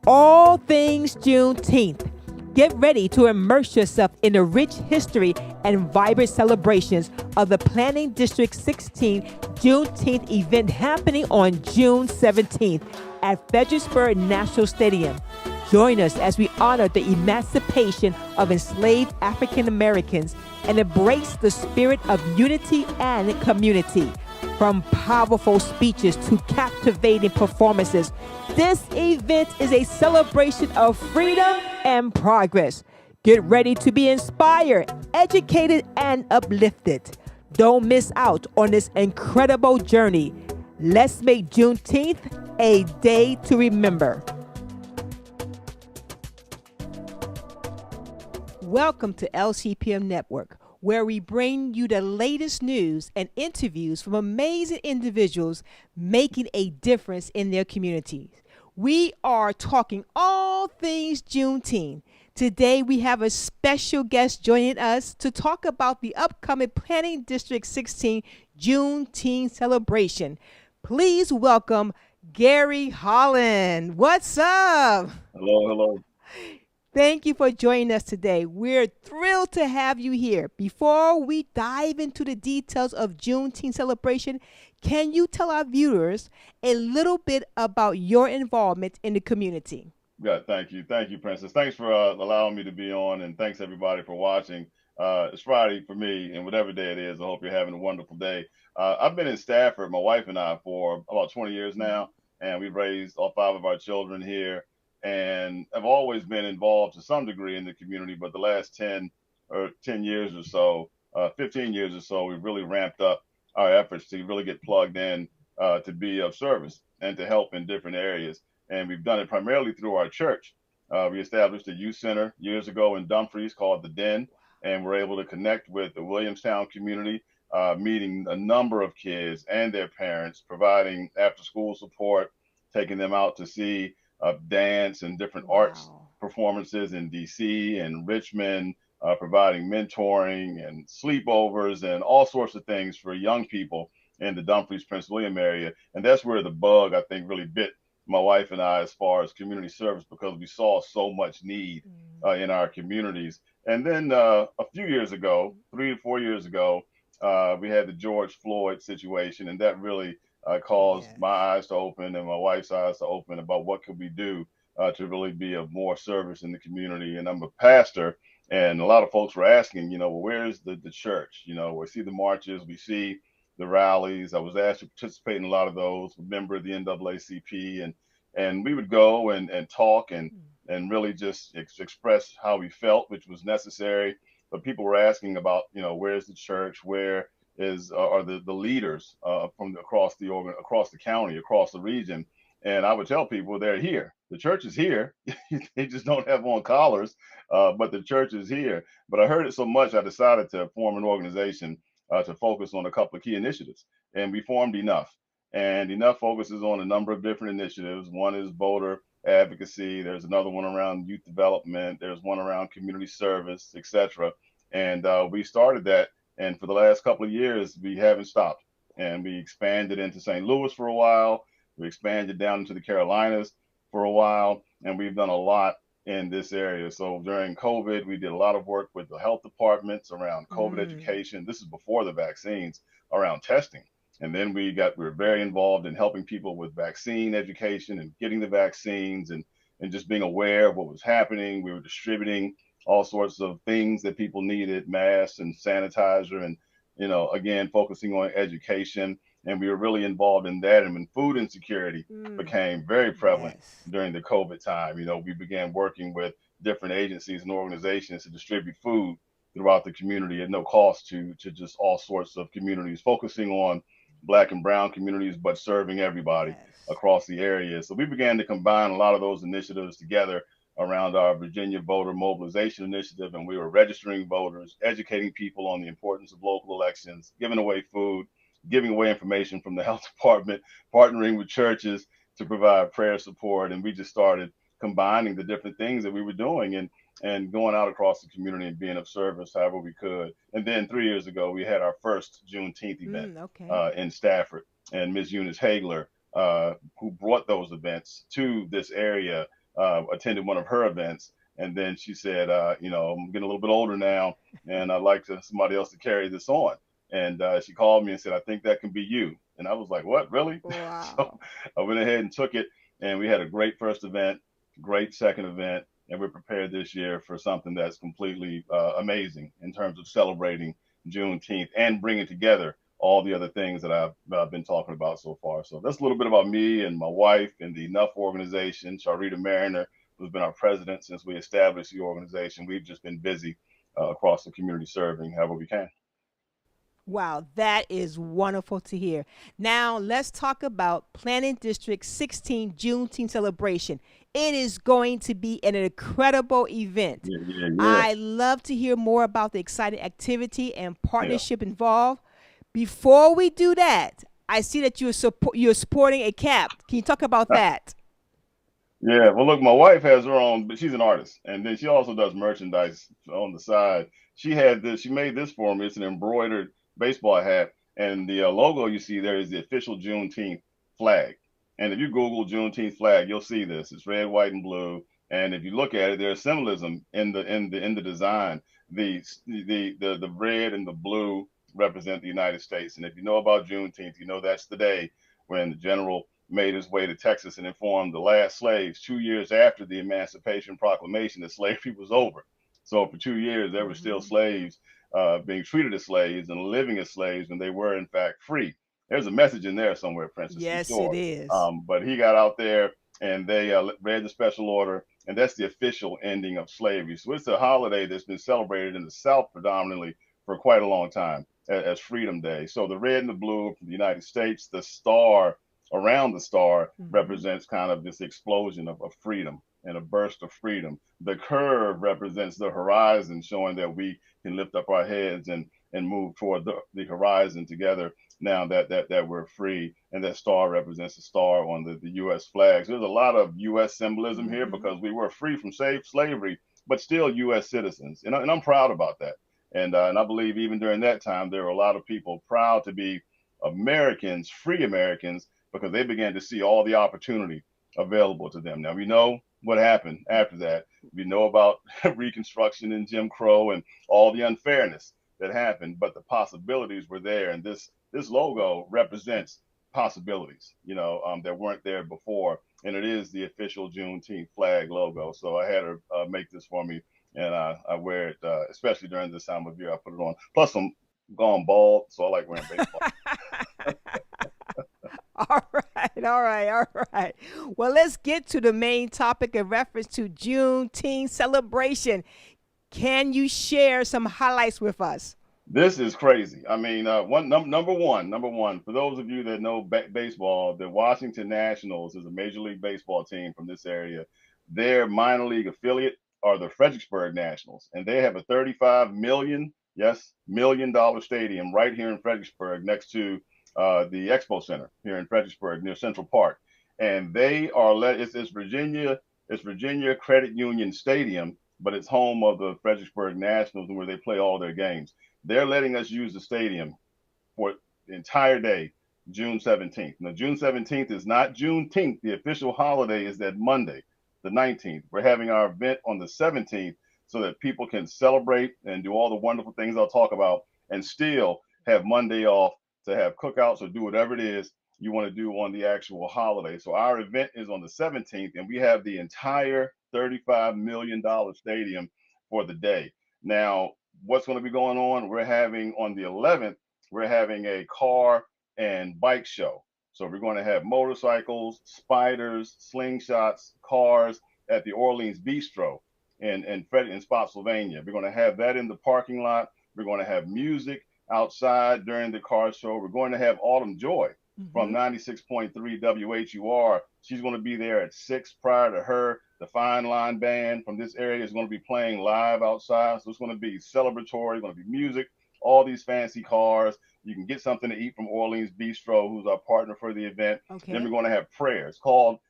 all things Juneteenth. Get ready to immerse yourself in the rich history and vibrant celebrations of the Planning District 16 Juneteenth event happening on June 17th at Fredericksburg National Stadium. Join us as we honor the emancipation of enslaved African Americans and embrace the spirit of unity and community. From powerful speeches to captivating performances, this event is a celebration of freedom and progress. Get ready to be inspired, educated, and uplifted. Don't miss out on this incredible journey. Let's make Juneteenth a day to remember. Welcome to LCPM Network, where we bring you the latest news and interviews from amazing individuals making a difference in their communities. We are talking all things Juneteenth. Today we have a special guest joining us to talk about the upcoming Planning District 16 Juneteenth celebration. Please welcome Gary Holland. What's up? Hello, hello. Thank you for joining us today. We're thrilled to have you here. Before we dive into the details of Juneteenth celebration, can you tell our viewers a little bit about your involvement in the community? Yeah, thank you. Thank you, Princess. Thanks for allowing me to be on, and thanks everybody for watching. It's Friday for me, and whatever day it is, I hope you're having a wonderful day. I've been in Stafford, my wife and I, for about 20 years now, and we've raised all five of our children here, and I've always been involved to some degree in the community, but the last 10 years or so, 15 years or so, we've really ramped up our efforts to really get plugged in to be of service and to help in different areas. And we've done it primarily through our church. We established a youth center years ago in Dumfries called The Den, and we're able to connect with the Williamstown community, meeting a number of kids and their parents, providing after school support, taking them out to see dance and different arts performances in DC and Richmond, providing mentoring and sleepovers and all sorts of things for young people in the Dumfries, Prince William area. And that's where the bug, I think, really bit my wife and I as far as community service, because we saw so much need in our communities. And then a few years ago, 3 to 4 years ago, we had the George Floyd situation, and that really caused my eyes to open and my wife's eyes to open about what could we do to really be of more service in the community. And I'm a pastor, and a lot of folks were asking, well, where's the church? We see the marches, we see the rallies. I was asked to participate in a lot of those, a member of the NAACP, and we would go and talk and really just express how we felt, which was necessary. But people were asking about, where's the church? Where are the leaders from across the county, across the region? And I would tell people they're here. The church is here. They just don't have on collars, but the church is here. But I heard it so much, I decided to form an organization to focus on a couple of key initiatives. And we formed Enough. And Enough focuses on a number of different initiatives. One is voter advocacy. There's another one around youth development. There's one around community service, etc. And we started that. And for the last couple of years, we haven't stopped. And we expanded into St. Louis for a while. We expanded down into the Carolinas for a while. And we've done a lot in this area. So during COVID, we did a lot of work with the health departments around COVID education. This is before the vaccines, around testing. And then we were very involved in helping people with vaccine education and getting the vaccines and just being aware of what was happening. We were distributing all sorts of things that people needed, masks and sanitizer, and, again, focusing on education. And we were really involved in that. And when food insecurity became very prevalent during the COVID time, we began working with different agencies and organizations to distribute food throughout the community at no cost to just all sorts of communities, focusing on Black and brown communities, but serving everybody across the area. So we began to combine a lot of those initiatives together around our Virginia Voter Mobilization Initiative, and we were registering voters, educating people on the importance of local elections, giving away food, giving away information from the health department, partnering with churches to provide prayer support. And we just started combining the different things that we were doing and going out across the community and being of service however we could. And then 3 years ago, we had our first Juneteenth event in Stafford. And Ms. Eunice Hagler, who brought those events to this area, attended one of her events. And then she said, I'm getting a little bit older now, and I'd like somebody else to carry this on. And she called me and said, I think that can be you. And I was like, what, really? So Wow. I went ahead and took it, and we had a great first event, great second event, and we're prepared this year for something that's completely amazing in terms of celebrating Juneteenth and bringing together all the other things that I've been talking about so far. So that's a little bit about me and my wife and the Enough organization. Sharita Mariner, who's been our president since we established the organization. We've just been busy across the community serving however we can. Wow, that is wonderful to hear. Now, let's talk about Planning District 16 Juneteenth celebration. It is going to be an incredible event. Yeah, yeah, yeah, I love to hear more about the exciting activity and yeah. partnership involved. Before we do that, I see that you're sporting a cap. Can you talk about that? Yeah, well, look, my wife has her own, but she's an artist, and then she also does merchandise on the side. She had this, she made this for me. It's an embroidered baseball hat, and the logo you see there is the official Juneteenth flag. And if you Google Juneteenth flag, you'll see this. It's red, white, and blue. And if you look at it, there's symbolism in the design. The red and the blue represent the United States. And if you know about Juneteenth, you know that's the day when the general made his way to Texas and informed the last slaves 2 years after the Emancipation Proclamation that slavery was over. So for 2 years, there were still Hmm. slaves being treated as slaves and living as slaves when they were in fact free. There's a message in there somewhere, Princess, I'm Yes, it sure. is. But he got out there and they read the special order, and that's the official ending of slavery. So it's a holiday that's been celebrated in the South predominantly for quite a long time as Freedom Day. So the red and the blue from the United States, the star around the star Hmm. represents kind of this explosion of freedom and a burst of freedom. The curve represents the horizon, showing that we can lift up our heads and move toward the horizon together now that we're free. And that star represents the star on the U.S. flag. So there's a lot of U.S. symbolism here Hmm. because we were free from slavery, but still U.S. citizens. And I'm proud about that. And I believe even during that time, there were a lot of people proud to be Americans, free Americans, because they began to see all the opportunity available to them. Now we know what happened after that. We know about Reconstruction and Jim Crow and all the unfairness that happened, but the possibilities were there, and this logo represents possibilities, that weren't there before, and it is the official Juneteenth flag logo. So I had her make this for me, and I wear it, especially during this time of year. I put it on. Plus, I'm gone bald, so I like wearing baseball. All right, all right, all right. Well, let's get to the main topic in reference to Juneteenth celebration. Can you share some highlights with us? This is crazy. I mean, number one, for those of you that know baseball, the Washington Nationals is a Major League Baseball team from this area. Their minor league affiliate are the Fredericksburg Nationals, and they have a 35 million, yes, $1 million stadium right here in Fredericksburg, next to the Expo Center here in Fredericksburg near Central Park. And they are it's Virginia Credit Union Stadium, but it's home of the Fredericksburg Nationals and where they play all their games. They're letting us use the stadium for the entire day, June 17th. Now, June 17th is not Juneteenth. The official holiday is that Monday, the 19th. We're having our event on the 17th so that people can celebrate and do all the wonderful things I'll talk about and still have Monday off to have cookouts or do whatever it is you want to do on the actual holiday. So our event is on the 17th, and we have the entire $35 million stadium for the day. Now, what's going to be going on? We're having on the 11th, we're having a car and bike show. So we're going to have motorcycles, spiders, slingshots, cars at the Orleans Bistro in Spotsylvania. We're going to have that in the parking lot. We're going to have music outside during the car show. We're going to have Autumn Joy from Hmm. 96.3 WHUR. She's going to be there at 6 prior to her. The Fine Line Band from this area is going to be playing live outside. So it's going to be celebratory, going to be music, all these fancy cars. You can get something to eat from Orleans Bistro, who's our partner for the event. Then we're Okay. going to have prayers called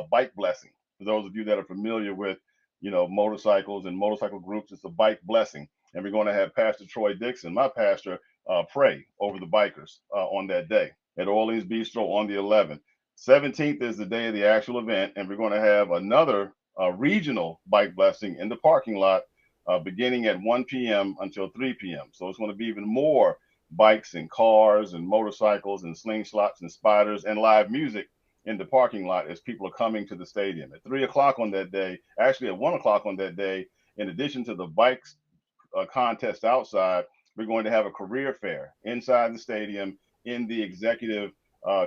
Bike Blessing. For those of you that are familiar with, motorcycles and motorcycle groups, it's a bike blessing. And we're going to have Pastor Troy Dixon, my pastor, pray over the bikers on that day at Orleans Bistro on the 11th. 17th is the day of the actual event, and we're going to have another regional bike blessing in the parking lot beginning at 1 p.m. until 3 p.m. So it's going to be even more bikes and cars and motorcycles and slingshots and spiders and live music in the parking lot as people are coming to the stadium. At 3 o'clock on that day, actually at 1 o'clock on that day, in addition to the bikes contest outside, we're going to have a career fair inside the stadium in the executive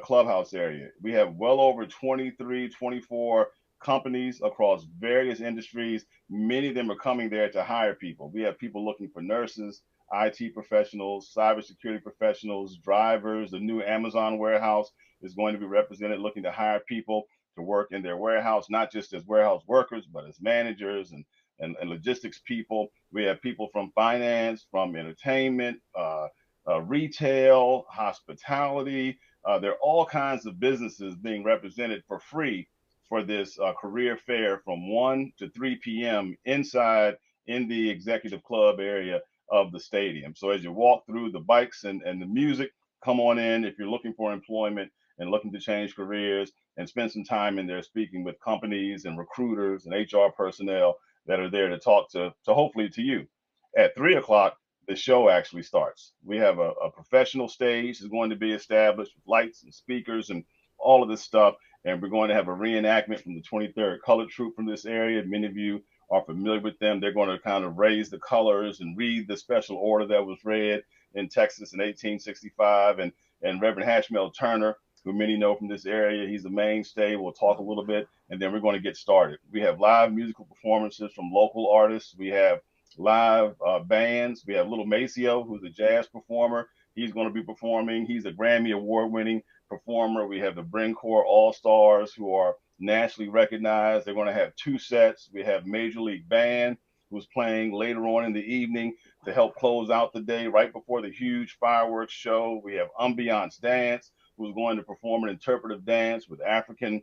clubhouse area. We have well over 23, 24 companies across various industries. Many of them are coming there to hire people. We have people looking for nurses, IT professionals, cybersecurity professionals, drivers. The new Amazon warehouse is going to be represented, looking to hire people to work in their warehouse, not just as warehouse workers, but as managers and logistics people. We have people from finance, from entertainment, retail, hospitality. There are all kinds of businesses being represented for free for this career fair from 1 to 3 p.m. inside in the executive club area of the stadium. So as you walk through the bikes and the music, come on in if you're looking for employment and looking to change careers, and spend some time in there speaking with companies and recruiters and HR personnel that are there to talk to hopefully to you. At 3 o'clock, the show actually starts. We have a professional stage is going to be established with lights and speakers and all of this stuff. And we're going to have a reenactment from the 23rd Colored Troop from this area. Many of you are familiar with them. They're going to kind of raise the colors and read the special order that was read in Texas in 1865. And Reverend Hashmel Turner, who many know from this area, he's a mainstay. We'll talk a little bit, and then we're going to get started. We have live musical performances from local artists. We have live bands. We have Little Maceo, who's a jazz performer. He's going to be performing. He's a Grammy Award-winning performer. We have the Brincore All-Stars, who are nationally recognized. They're going to have 2 sets. We have Major League Band, who's playing later on in the evening to help close out the day right before the huge fireworks show. We have Ambiance Dance, who's going to perform an interpretive dance with African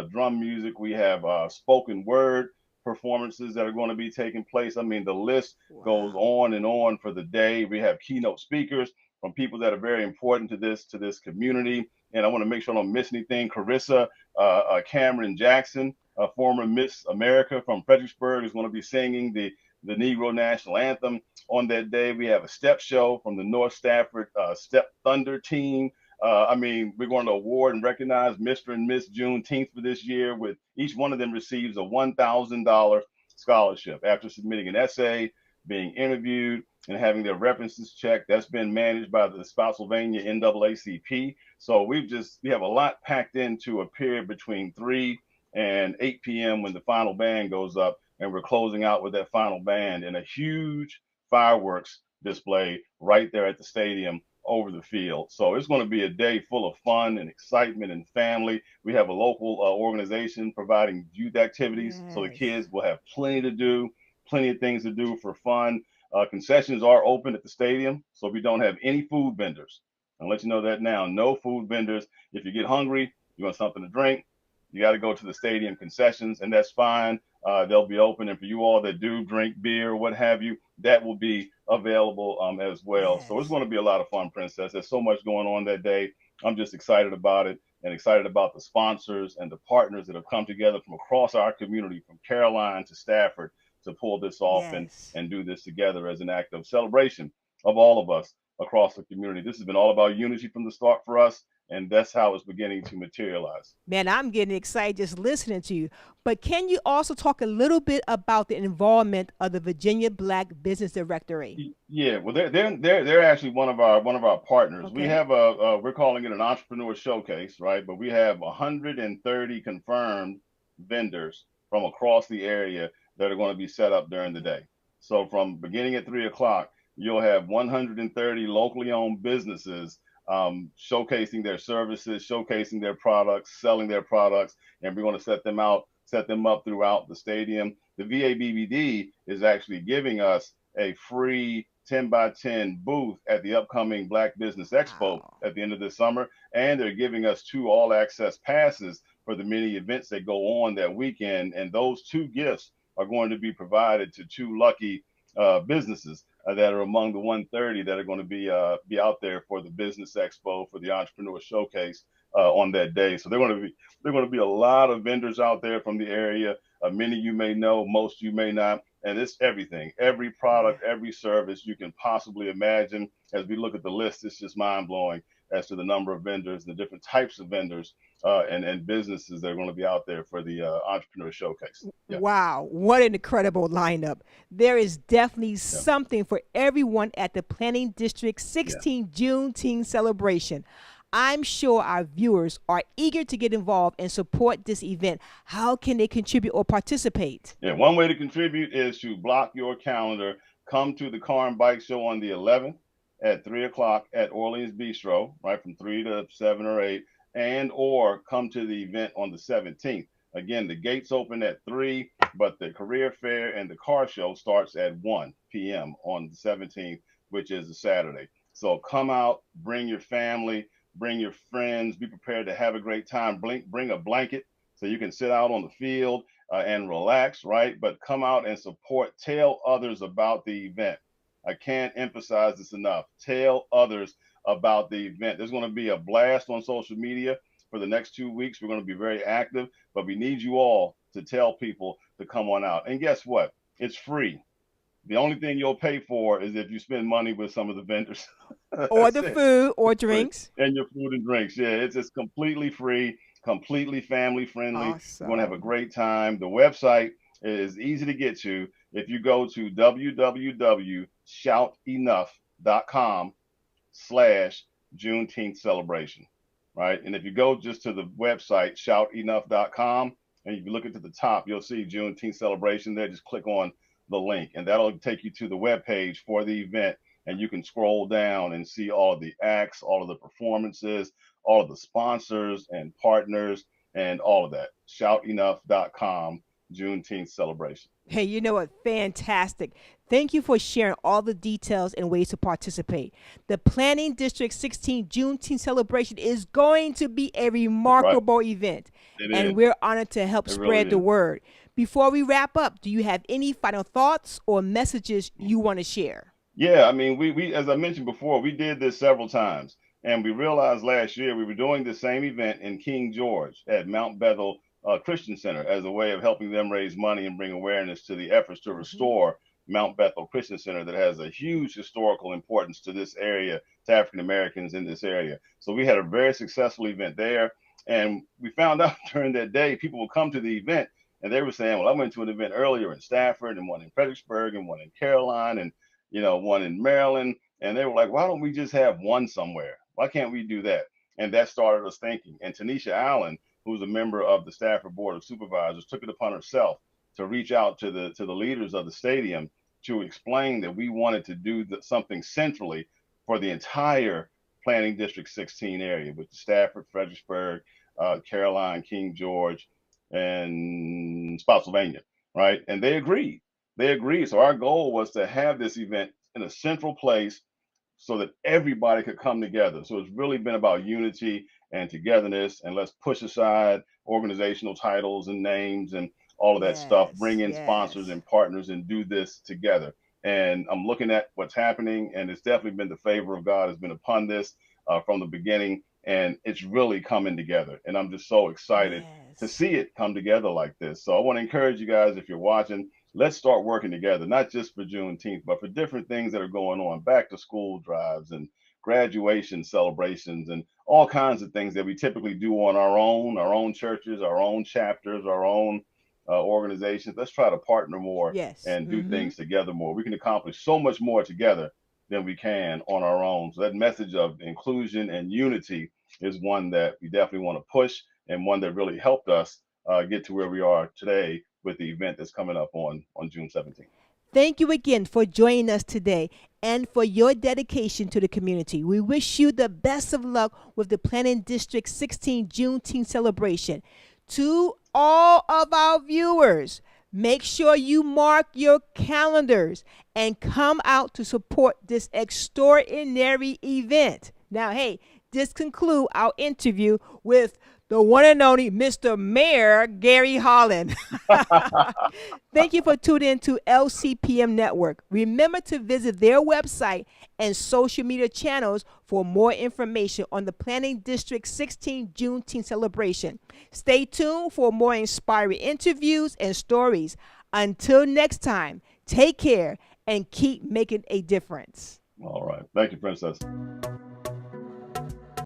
drum music. We have spoken word performances that are going to be taking place. I mean, the list goes on and on for the day. We have keynote speakers from people that are very important to this community. And I want to make sure I don't miss anything. Carissa Cameron Jackson, a former Miss America from Fredericksburg, is going to be singing the Negro National Anthem on that day. We have a step show from the North Stafford Step Thunder team. I mean, we're going to award and recognize Mr. and Miss Juneteenth for this year, with each one of them receives a $1,000 scholarship after submitting an essay, being interviewed, and having their references checked. That's been managed by the Spotsylvania NAACP. So we have a lot packed into a period between 3 and 8 p.m. when the final band goes up, and we're closing out with that final band and a huge fireworks display right there at the stadium over the field. So it's going to be a day full of fun and excitement and family. We have a local organization providing youth activities, so the kids will have plenty to do, plenty of things to do for fun. Concessions are open at the stadium, so we don't have any food vendors. I'll let you know that now. No food vendors. If you get hungry, you want something to drink, you got to go to the stadium concessions, and that's fine. They'll be open. And for you all that do drink beer or what have you, that will be available as well. So it's going to be a lot of fun, Princess. There's so much going on that day. I'm just excited about it, and excited about the sponsors and the partners that have come together from across our community, from Caroline to Stafford, to pull this off and do this together as an act of celebration of all of us across the community. This has been all about unity from the start for us, and that's how it's beginning to materialize. Man, I'm getting excited just listening to you. But can you also talk a little bit about the involvement of the Virginia Black Business Directory? Yeah, well, they're actually one of our partners. Okay. We have we're calling it an entrepreneur showcase, right? But we have 130 confirmed vendors from across the area that are going to be set up during the day. So from beginning at 3 o'clock, you'll have 130 locally owned businesses showcasing their services, showcasing their products, selling their products, and we're going to set them up throughout the stadium. The VABBD is actually giving us a free 10 by 10 booth at the upcoming Black Business Expo at the end of this summer, and they're giving us 2 all access passes for the many events that go on that weekend, and those 2 gifts are going to be provided to 2 lucky businesses that are among the 130 that are going to be out there for the Business Expo, for the Entrepreneur Showcase on that day. So they're going to be a lot of vendors out there from the area. Many you may know, most you may not. And it's everything, every product, every service you can possibly imagine. As we look at the list, it's just mind blowing as to the number of vendors, the different types of vendors, and businesses that are going to be out there for the Entrepreneur Showcase. Yeah. Wow, what an incredible lineup. There is definitely Yeah. something for everyone at the Planning District 16 Juneteenth celebration. I'm sure our viewers are eager to get involved and support this event. How can they contribute or participate? Yeah, one way to contribute is to block your calendar. Come to the Car and Bike Show on the 11th at 3 o'clock at Orleans Bistro, right, from 3 to 7 or 8, and or come to the event on the 17th. Again, the gates open at 3, but the career fair and the car show starts at 1 p.m. on the 17th, which is a Saturday. So come out, bring your family, bring your friends, be prepared to have a great time. Bring a blanket so you can sit out on the field and relax, right? But come out and support. Tell others about the event. I can't emphasize this enough. Tell others about the event. There's going to be a blast on social media for the next 2 weeks. We're going to be very active, but we need you all to tell people to come on out. And guess what? It's free. The only thing you'll pay for is if you spend money with some of the vendors. Or the food or drinks. And your food and drinks. Yeah, it's completely free, completely family friendly. Awesome. We're going to have a great time. The website is easy to get to. If you go to www.shoutenough.com/Juneteenth celebration, right? And if you go just to the website, shoutenough.com, and if you look into the top, you'll see Juneteenth celebration there. Just click on the link, and that'll take you to the webpage for the event. And you can scroll down and see all of the acts, all of the performances, all of the sponsors and partners, and all of that. Shoutenough.com, Juneteenth celebration. Hey, you know what? Fantastic. Thank you for sharing all the details and ways to participate. The Planning District 16 Juneteenth celebration is going to be a remarkable event, and we're honored to help spread the word. Before we wrap up, do you have any final thoughts or messages you want to share? Yeah, I mean, we as I mentioned before, we did this several times, and we realized last year we were doing the same event in King George at Mount Bethel Christian Center as a way of helping them raise money and bring awareness to the efforts to restore Mount Bethel Christian Center that has a huge historical importance to this area, to African Americans in this area. So we had a very successful event there, and we found out during that day people would come to the event and they were saying, well, I went to an event earlier in Stafford and one in Fredericksburg and one in Caroline and one in Maryland, and they were like, why don't we just have one somewhere? Why can't we do that? And that started us thinking. And Tanisha Allen, who's a member of the Stafford Board of Supervisors, took it upon herself to reach out to the leaders of the stadium to explain that we wanted to do something centrally for the entire Planning District 16 area, with Stafford, Fredericksburg, Caroline, King George, and Spotsylvania, right? And they agreed. So our goal was to have this event in a central place so that everybody could come together. So it's really been about unity and togetherness, and let's push aside organizational titles and names and all of that stuff, bring in sponsors and partners and do this together. And I'm looking at what's happening, and it's definitely been the favor of God has been upon this from the beginning, and it's really coming together. And I'm just so excited to see it come together like this. So I want to encourage you guys, if you're watching, let's start working together, not just for Juneteenth, but for different things that are going on, back to school drives and graduation celebrations and all kinds of things that we typically do on our own churches, our own chapters, our own organizations. Let's try to partner more and do things together more. We can accomplish so much more together than we can on our own. So that message of inclusion and unity is one that we definitely want to push, and one that really helped us get to where we are today with the event that's coming up on June 17th. Thank you again for joining us today and for your dedication to the community. We wish you the best of luck with the Planning District 16 Juneteenth celebration. To all of our viewers, make sure you mark your calendars and come out to support this extraordinary event. Now, hey, this concludes our interview with the one and only Mr. Mayor Gary Holland. Thank you for tuning in to LCPM Network. Remember to visit their website and social media channels for more information on the Planning District 16 Juneteenth celebration. Stay tuned for more inspiring interviews and stories. Until next time, take care and keep making a difference. All right. Thank you, Princess.